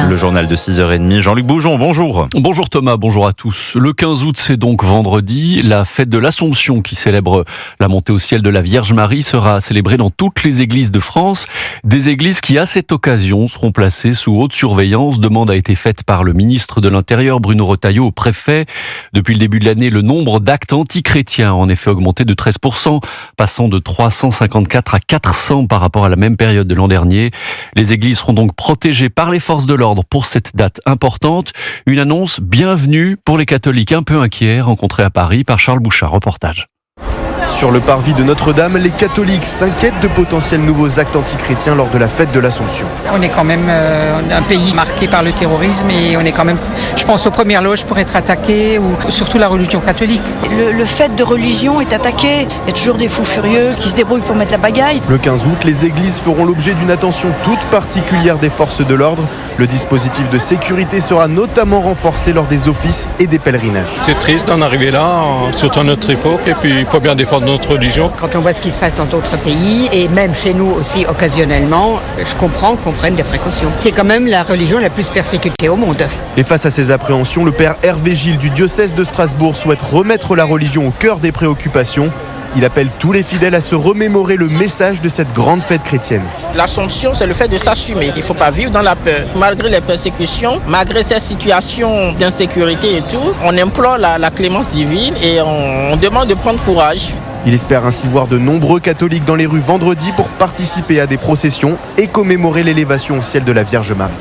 Le journal de 6h30, Jean-Luc Boujon, bonjour. Bonjour Thomas, bonjour à tous. Le 15 août, c'est donc vendredi. La fête de l'Assomption, qui célèbre la montée au ciel de la Vierge Marie, sera célébrée dans toutes les églises de France. Des églises qui, à cette occasion, seront placées sous haute surveillance. Demande a été faite par le ministre de l'Intérieur, Bruno Retailleau, au préfet. Depuis le début de l'année, le nombre d'actes antichrétiens a en effet augmenté de 13%, passant de 354 à 400 par rapport à la même période de l'an dernier. Les églises seront donc protégées par les forces de l'ordre pour cette date importante. Une annonce bienvenue pour les catholiques un peu inquiets rencontrés à Paris par Charles Bouchard. Reportage. Sur le parvis de Notre-Dame, les catholiques s'inquiètent de potentiels nouveaux actes antichrétiens lors de la fête de l'Assomption. On est quand même un pays marqué par le terrorisme et on est quand même, je pense, aux premières loges pour être attaqué, ou surtout la religion catholique. Le fait de religion est attaqué. Il y a toujours des fous furieux qui se débrouillent pour mettre la pagaille. Le 15 août, les églises feront l'objet d'une attention toute particulière des forces de l'ordre. Le dispositif de sécurité sera notamment renforcé lors des offices et des pèlerinages. C'est triste d'en arriver là, surtout à notre époque, et puis il faut bien défendre notre religion. Quand on voit ce qui se passe dans d'autres pays, et même chez nous aussi occasionnellement, je comprends qu'on prenne des précautions. C'est quand même la religion la plus persécutée au monde. Et face à ces appréhensions, le père Hervé Gilles du diocèse de Strasbourg souhaite remettre la religion au cœur des préoccupations. Il appelle tous les fidèles à se remémorer le message de cette grande fête chrétienne. L'Assomption, c'est le fait de s'assumer. Il ne faut pas vivre dans la peur. Malgré les persécutions, malgré ces situations d'insécurité et tout, on implore la clémence divine et on demande de prendre courage. Il espère ainsi voir de nombreux catholiques dans les rues vendredi pour participer à des processions et commémorer l'élévation au ciel de la Vierge Marie.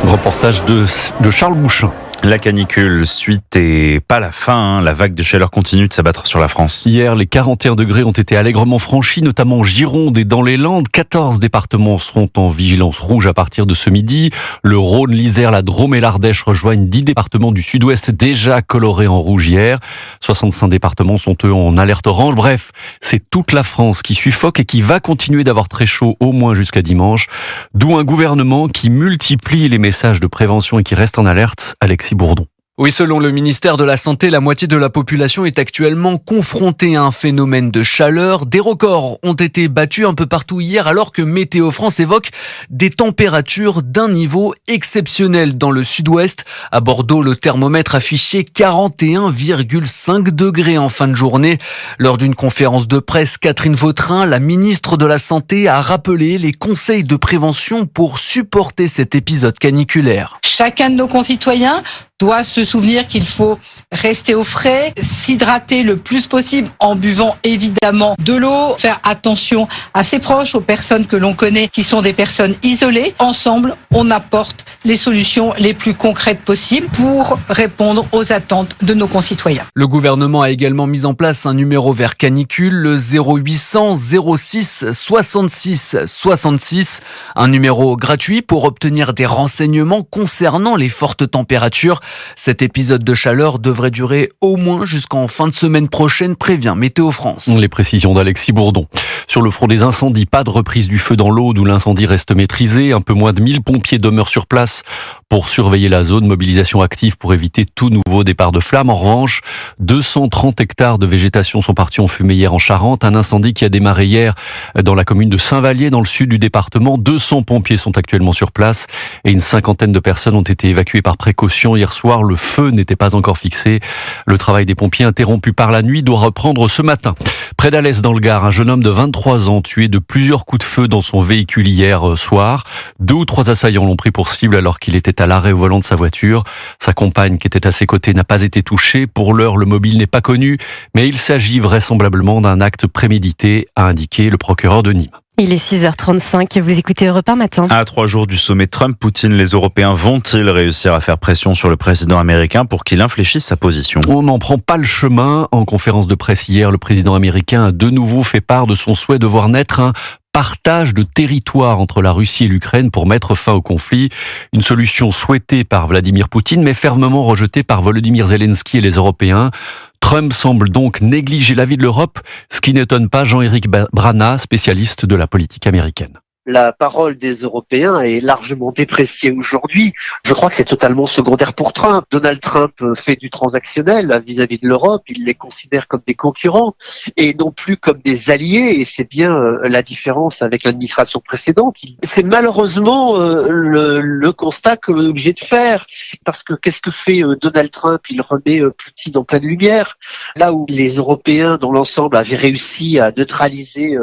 Reportage de Charles Bouchin. La canicule, suite et pas la fin. La vague de chaleur continue de s'abattre sur la France. Hier, les 41 degrés ont été allègrement franchis, notamment en Gironde et dans les Landes. 14 départements seront en vigilance rouge à partir de ce midi. Le Rhône, l'Isère, la Drôme et l'Ardèche rejoignent 10 départements du sud-ouest déjà colorés en rouge hier. 65 départements sont eux en alerte orange. Bref, c'est toute la France qui suffoque et qui va continuer d'avoir très chaud au moins jusqu'à dimanche. D'où un gouvernement qui multiplie les messages de prévention et qui reste en alerte. Alexis Bourdon. Oui, selon le ministère de la Santé, la moitié de la population est actuellement confrontée à un phénomène de chaleur. Des records ont été battus un peu partout hier alors que Météo France évoque des températures d'un niveau exceptionnel dans le sud-ouest. À Bordeaux, le thermomètre affichait 41,5 degrés en fin de journée. Lors d'une conférence de presse, Catherine Vautrin, la ministre de la Santé, a rappelé les conseils de prévention pour supporter cet épisode caniculaire. Chacun de nos concitoyens doit se souvenir qu'il faut rester au frais, s'hydrater le plus possible en buvant évidemment de l'eau, faire attention à ses proches, aux personnes que l'on connaît qui sont des personnes isolées. Ensemble, on apporte les solutions les plus concrètes possibles pour répondre aux attentes de nos concitoyens. Le gouvernement a également mis en place un numéro vert canicule, le 0800 06 66 66, un numéro gratuit pour obtenir des renseignements concernant les fortes températures. Cet épisode de chaleur devrait durer au moins jusqu'en fin de semaine prochaine, prévient Météo France. Les précisions d'Alexis Bourdon. Sur le front des incendies, pas de reprise du feu dans l'Aude où l'incendie reste maîtrisé. Un peu moins de 1000 pompiers demeurent sur place pour surveiller la zone. Mobilisation active pour éviter tout nouveau départ de flammes. En revanche, 230 hectares de végétation sont partis en fumée hier en Charente. Un incendie qui a démarré hier dans la commune de Saint-Vallier, dans le sud du département. 200 pompiers sont actuellement sur place et une cinquantaine de personnes ont été évacuées par précaution. Hier soir, le feu n'était pas encore fixé. Le travail des pompiers, interrompu par la nuit, doit reprendre ce matin. Près d'Alès, dans le Gard, un jeune homme de 23 ans tué de plusieurs coups de feu dans son véhicule hier soir. 2 ou 3 assaillants l'ont pris pour cible alors qu'il était à l'arrêt au volant de sa voiture. Sa compagne, qui était à ses côtés, n'a pas été touchée. Pour l'heure, le mobile n'est pas connu, mais il s'agit vraisemblablement d'un acte prémédité, a indiqué le procureur de Nîmes. Il est 6h35, vous écoutez Europe 1 matin. À 3 jours du sommet Trump-Poutine, les Européens vont-ils réussir à faire pression sur le président américain pour qu'il infléchisse sa position ? On n'en prend pas le chemin. En conférence de presse hier, le président américain a de nouveau fait part de son souhait de voir naître un partage de territoire entre la Russie et l'Ukraine pour mettre fin au conflit. Une solution souhaitée par Vladimir Poutine, mais fermement rejetée par Volodymyr Zelensky et les Européens. Trump semble donc négliger l'avis de l'Europe, ce qui n'étonne pas Jean-Éric Brana, spécialiste de la politique américaine. la parole des Européens est largement dépréciée aujourd'hui. Je crois que c'est totalement secondaire pour Trump. Donald Trump fait du transactionnel vis-à-vis de l'Europe. Il les considère comme des concurrents et non plus comme des alliés. Et c'est bien la différence avec l'administration précédente. C'est malheureusement le constat que l'on est obligé de faire. Parce que qu'est-ce que fait Donald Trump? Il remet Poutine en pleine lumière. Là où les Européens, dans l'ensemble, avaient réussi à neutraliser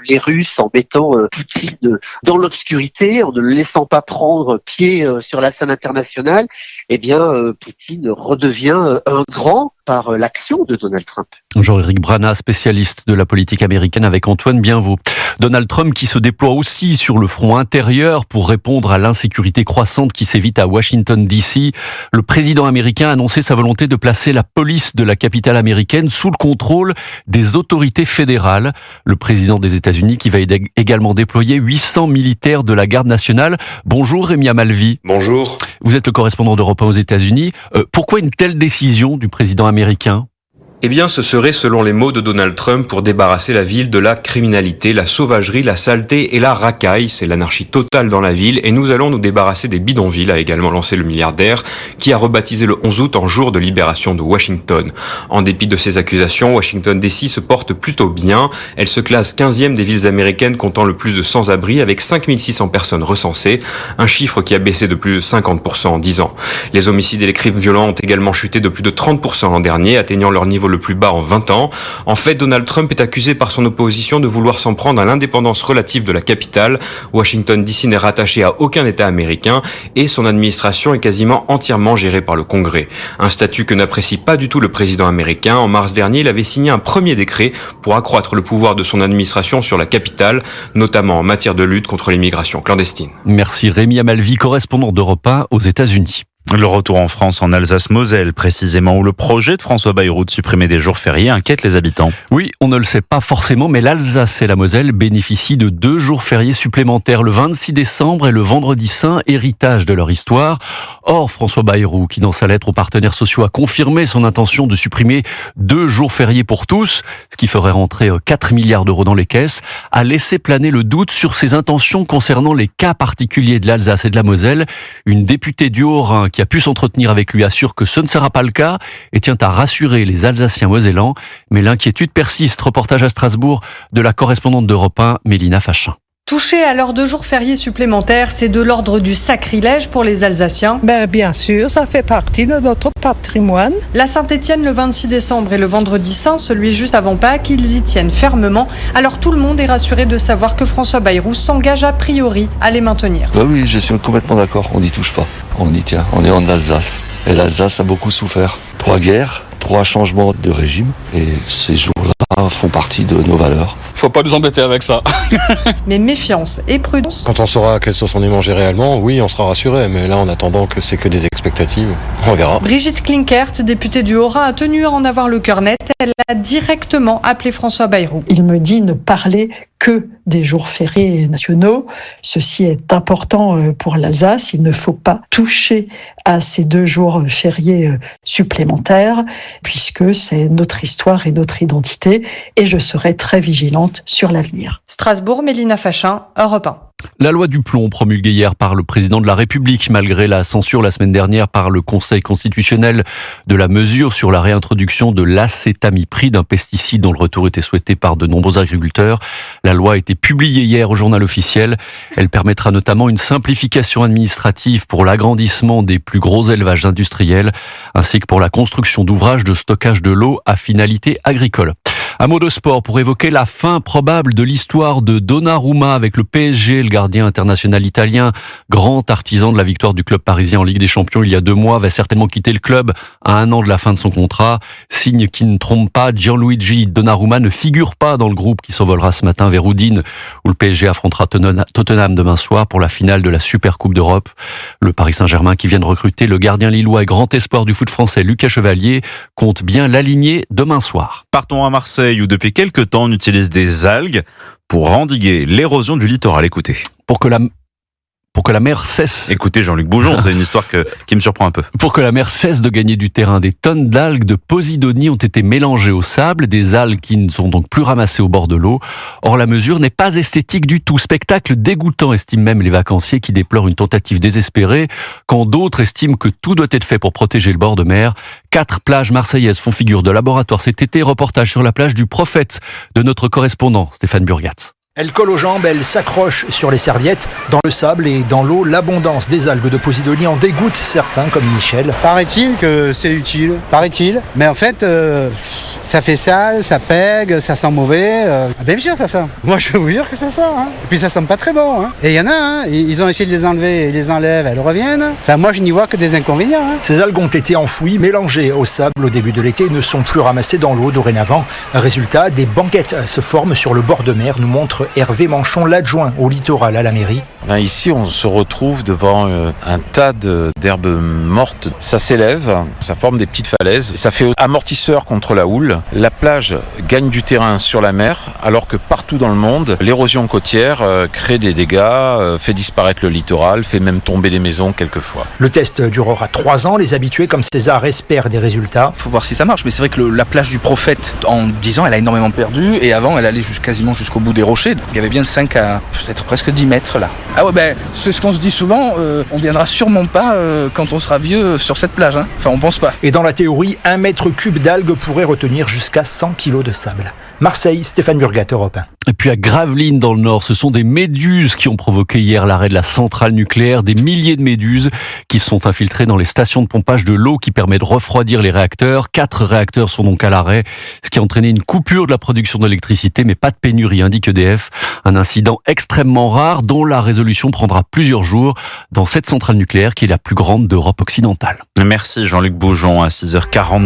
les Russes en mettant Poutine dans l'obscurité, en ne le laissant pas prendre pied sur la scène internationale, eh bien, Poutine redevient un grand par l'action de Donald Trump. Jean-Éric Brana, spécialiste de la politique américaine avec Antoine Bienvaux. Donald Trump qui se déploie aussi sur le front intérieur pour répondre à l'insécurité croissante qui sévit à Washington DC. Le président américain a annoncé sa volonté de placer la police de la capitale américaine sous le contrôle des autorités fédérales. Le président des États-Unis qui va également déployer 800 militaires de la garde nationale. Bonjour Rémi Amalvi. Bonjour. Vous êtes le correspondant d'Europe 1 aux États-Unis. Pourquoi une telle décision du président américain ? Eh bien, ce serait, selon les mots de Donald Trump, pour débarrasser la ville de la criminalité, la sauvagerie, la saleté et la racaille. C'est l'anarchie totale dans la ville et nous allons nous débarrasser des bidonvilles, a également lancé le milliardaire, qui a rebaptisé le 11 août en jour de libération de Washington. En dépit de ces accusations, Washington DC se porte plutôt bien. Elle se classe 15e des villes américaines comptant le plus de sans-abri avec 5600 personnes recensées, un chiffre qui a baissé de plus de 50% en 10 ans. Les homicides et les crimes violents ont également chuté de plus de 30% l'an dernier, atteignant leur niveau le plus bas en 20 ans. En fait, Donald Trump est accusé par son opposition de vouloir s'en prendre à l'indépendance relative de la capitale. Washington DC n'est rattaché à aucun État américain et son administration est quasiment entièrement gérée par le Congrès. Un statut que n'apprécie pas du tout le président américain. En mars dernier, il avait signé un premier décret pour accroître le pouvoir de son administration sur la capitale, notamment en matière de lutte contre l'immigration clandestine. Merci Rémi Amalvi, correspondant d'Europe 1 aux États-Unis. Le retour en France, en Alsace-Moselle, précisément, où le projet de François Bayrou de supprimer des jours fériés inquiète les habitants. Oui, on ne le sait pas forcément, mais l'Alsace et la Moselle bénéficient de 2 jours fériés supplémentaires, le 26 décembre et le vendredi saint, héritage de leur histoire. Or, François Bayrou, qui dans sa lettre aux partenaires sociaux a confirmé son intention de supprimer 2 jours fériés pour tous, ce qui ferait rentrer 4 milliards d'euros dans les caisses, a laissé planer le doute sur ses intentions concernant les cas particuliers de l'Alsace et de la Moselle. Une députée du Haut-Rhin qui a pu s'entretenir avec lui assure que ce ne sera pas le cas et tient à rassurer les Alsaciens mosellans. Mais l'inquiétude persiste. Reportage à Strasbourg de la correspondante d'Europe 1, Mélina Fachin. Toucher à leurs 2 jours fériés supplémentaires, c'est de l'ordre du sacrilège pour les Alsaciens. Bien sûr, ça fait partie de notre patrimoine. La Saint-Étienne le 26 décembre et le vendredi saint, celui juste avant Pâques, ils y tiennent fermement. Alors tout le monde est rassuré de savoir que François Bayrou s'engage a priori à les maintenir. Oui, je suis complètement d'accord, on n'y touche pas. On y tient, on est en Alsace. Et l'Alsace a beaucoup souffert. 3 guerres, 3 changements de régime. Et ces jours-là font partie de nos valeurs. Faut pas nous embêter avec ça. Mais méfiance et prudence. Quand on saura à quelle sauce on est mangé réellement, oui, on sera rassuré. Mais là, en attendant que c'est que des expectatives, on verra. Brigitte Klinkert, députée du Haut-Rhin, a tenu à en avoir le cœur net. Elle a directement appelé François Bayrou. Il me dit ne parler que des jours fériés nationaux. Ceci est important pour l'Alsace. Il ne faut pas toucher à ces 2 jours fériés supplémentaires puisque c'est notre histoire et notre identité et je serai très vigilante sur l'avenir. Strasbourg, Mélina Fachin, Europe 1. La loi du plomb promulguée hier par le président de la République, malgré la censure la semaine dernière par le Conseil constitutionnel de la mesure sur la réintroduction de l'acétamipride, un pesticide dont le retour était souhaité par de nombreux agriculteurs. La loi a été publiée hier au journal officiel. Elle permettra notamment une simplification administrative pour l'agrandissement des plus gros élevages industriels, ainsi que pour la construction d'ouvrages de stockage de l'eau à finalité agricole. Un mot de sport pour évoquer la fin probable de l'histoire de Donnarumma avec le PSG. Le gardien international italien, grand artisan de la victoire du club parisien en Ligue des Champions il y a 2 mois, va certainement quitter le club à 1 an de la fin de son contrat. Signe qui ne trompe pas, Gianluigi Donnarumma ne figure pas dans le groupe qui s'envolera ce matin vers Udine, où le PSG affrontera Tottenham demain soir pour la finale de la Super Coupe d'Europe. Le Paris Saint-Germain, qui vient de recruter le gardien lillois et grand espoir du foot français Lucas Chevalier, compte bien l'aligner demain soir. Partons à Marseille, où depuis quelques temps on utilise des algues pour endiguer l'érosion du littoral. Écoutez. Pour que pour que la mer cesse. Écoutez Jean-Luc Boujon, c'est une histoire qui me surprend un peu. Pour que la mer cesse de gagner du terrain, des tonnes d'algues de Posidonie ont été mélangées au sable, des algues qui ne sont donc plus ramassées au bord de l'eau. Or, la mesure n'est pas esthétique du tout. Spectacle dégoûtant, estiment même les vacanciers qui déplorent une tentative désespérée, quand d'autres estiment que tout doit être fait pour protéger le bord de mer. 4 plages marseillaises font figure de laboratoire cet été. Reportage sur la plage du Prophète de notre correspondant Stéphane Burgat. Elle colle aux jambes, elle s'accroche sur les serviettes. Dans le sable et dans l'eau, l'abondance des algues de Posidonie en dégoûte certains, comme Michel. Paraît-il que c'est utile, paraît-il. Mais en fait, ça fait sale, ça pègue, ça sent mauvais. Bien sûr, ça sent. Moi, je peux vous dire que ça sent. Et puis, ça sent pas très bon. Et il y en a, ils ont essayé de les enlever, ils les enlèvent, elles reviennent. Enfin, moi, je n'y vois que des inconvénients. Ces algues ont été enfouies, mélangées au sable au début de l'été et ne sont plus ramassées dans l'eau dorénavant. Résultat, des banquettes se forment sur le bord de mer, nous montre Hervé Manchon, l'adjoint au littoral à la mairie. Ici, on se retrouve devant un tas d'herbes mortes. Ça s'élève, ça forme des petites falaises. Ça fait amortisseur contre la houle. La plage gagne du terrain sur la mer, alors que partout dans le monde, l'érosion côtière crée des dégâts, fait disparaître le littoral, fait même tomber des maisons quelquefois. Le test durera 3 ans. Les habitués comme César espèrent des résultats. Il faut voir si ça marche, mais c'est vrai que la plage du Prophète, en 10 ans, elle a énormément perdu. Et avant, elle allait quasiment jusqu'au bout des rochers. Il y avait bien 5 à peut-être presque 10 mètres là. Ah ouais, c'est ce qu'on se dit souvent, on viendra sûrement pas quand on sera vieux sur cette plage. Enfin, on pense pas. Et dans la théorie, 1 mètre cube d'algues pourrait retenir jusqu'à 100 kilos de sable. Marseille, Stéphane Burgat, Europe 1. Et puis à Gravelines dans le Nord, ce sont des méduses qui ont provoqué hier l'arrêt de la centrale nucléaire. Des milliers de méduses qui se sont infiltrées dans les stations de pompage de l'eau qui permet de refroidir les réacteurs. 4 réacteurs sont donc à l'arrêt, ce qui a entraîné une coupure de la production d'électricité, mais pas de pénurie, indique EDF. Un incident extrêmement rare dont la résolution prendra plusieurs jours dans cette centrale nucléaire qui est la plus grande d'Europe occidentale. Merci Jean-Luc Boujon à 6h42.